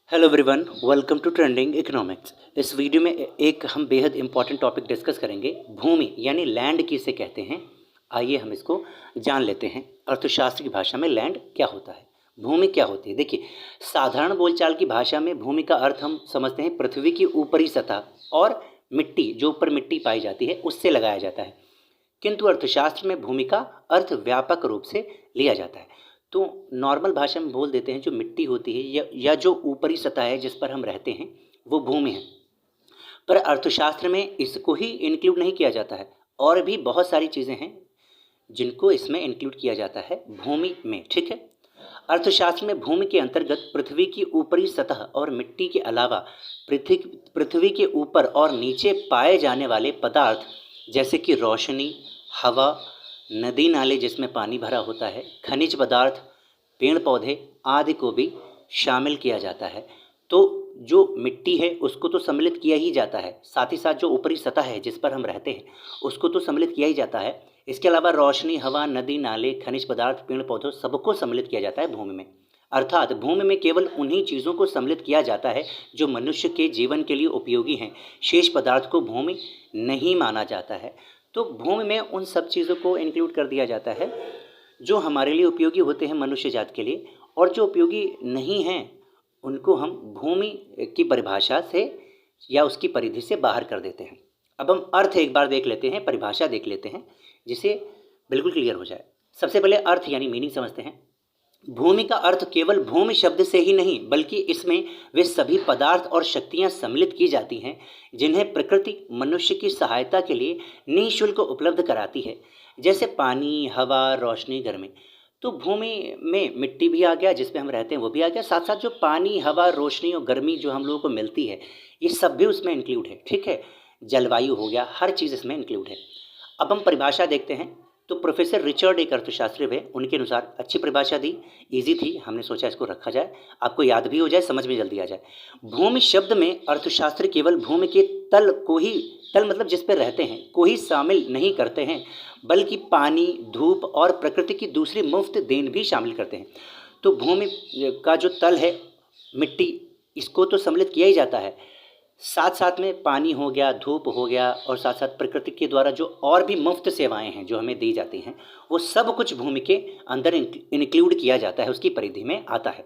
Hello everyone, welcome to trending economics. इस video में एक हम बेहद इंपॉर्टेंट टॉपिक डिस्कस करेंगे। भूमि यानी लैंड किसे कहते हैं, आइए हम इसको जान लेते हैं। अर्थशास्त्र की भाषा में लैंड क्या होता है, भूमि क्या होती है। देखिए, साधारण बोलचाल की भाषा में भूमि का अर्थ हम समझते हैं पृथ्वी की ऊपरी सतह और मिट्टी, जो ऊपर मिट्टी पाई जाती है उससे लगाया जाता है। किंतु अर्थशास्त्र में भूमि का अर्थ व्यापक रूप से लिया जाता है। तो नॉर्मल भाषा में बोल देते हैं जो मिट्टी होती है या जो ऊपरी सतह है जिस पर हम रहते हैं वो भूमि है। पर अर्थशास्त्र में इसको ही इंक्लूड नहीं किया जाता है, और भी बहुत सारी चीज़ें हैं जिनको इसमें इंक्लूड किया जाता है भूमि में। ठीक है, अर्थशास्त्र में भूमि के अंतर्गत पृथ्वी की ऊपरी सतह और मिट्टी के अलावा पृथ्वी पृथ्वी के ऊपर और नीचे पाए जाने वाले पदार्थ जैसे कि रोशनी, हवा, नदी नाले जिसमें पानी भरा होता है, खनिज पदार्थ, पेड़ पौधे आदि को भी शामिल किया जाता है। तो जो मिट्टी है उसको तो सम्मिलित किया ही जाता है, साथ ही साथ जो ऊपरी सतह है जिस पर हम रहते हैं उसको तो सम्मिलित किया ही जाता है। इसके अलावा रोशनी, हवा, नदी नाले, खनिज पदार्थ, पेड़ पौधों सबको सम्मिलित किया जाता है भूमि में। अर्थात भूमि में केवल उन्हीं चीज़ों को सम्मिलित किया जाता है जो मनुष्य के जीवन के लिए उपयोगी हैं। शेष पदार्थ को भूमि नहीं माना जाता है। तो भूमि में उन सब चीज़ों को इंक्लूड कर दिया जाता है जो हमारे लिए उपयोगी होते हैं मनुष्य जात के लिए, और जो उपयोगी नहीं हैं उनको हम भूमि की परिभाषा से या उसकी परिधि से बाहर कर देते हैं। अब हम अर्थ एक बार देख लेते हैं, परिभाषा देख लेते हैं जिसे बिल्कुल क्लियर हो जाए। सबसे पहले अर्थ यानी मीनिंग समझते हैं। भूमि का अर्थ केवल भूमि शब्द से ही नहीं बल्कि इसमें वे सभी पदार्थ और शक्तियां सम्मिलित की जाती हैं जिन्हें प्रकृति मनुष्य की सहायता के लिए निःशुल्क उपलब्ध कराती है, जैसे पानी, हवा, रोशनी, गर्मी। तो भूमि में मिट्टी भी आ गया जिस पे हम रहते हैं, वो भी आ गया, साथ साथ जो पानी, हवा, रोशनी और गर्मी जो हम लोगों को मिलती है ये सब भी उसमें इंक्लूड है। ठीक है, जलवायु हो गया, हर चीज़ इसमें इंक्लूड है। अब हम परिभाषा देखते हैं। तो प्रोफेसर रिचर्ड एक अर्थशास्त्री हुए, उनके अनुसार अच्छी परिभाषा दी, इजी थी, हमने सोचा इसको रखा जाए, आपको याद भी हो जाए, समझ में जल्दी आ जाए। भूमि शब्द में अर्थशास्त्री केवल भूमि के तल को ही, तल मतलब जिस पर रहते हैं, को ही शामिल नहीं करते हैं बल्कि पानी, धूप और प्रकृति की दूसरी मुफ्त देन भी शामिल करते हैं। तो भूमि का जो तल है, मिट्टी, इसको तो सम्मिलित किया ही जाता है, साथ साथ में पानी हो गया, धूप हो गया, और साथ साथ प्रकृति के द्वारा जो और भी मुफ्त सेवाएं हैं जो हमें दी जाती हैं वो सब कुछ भूमि के अंदर इंक्लूड किया जाता है, उसकी परिधि में आता है।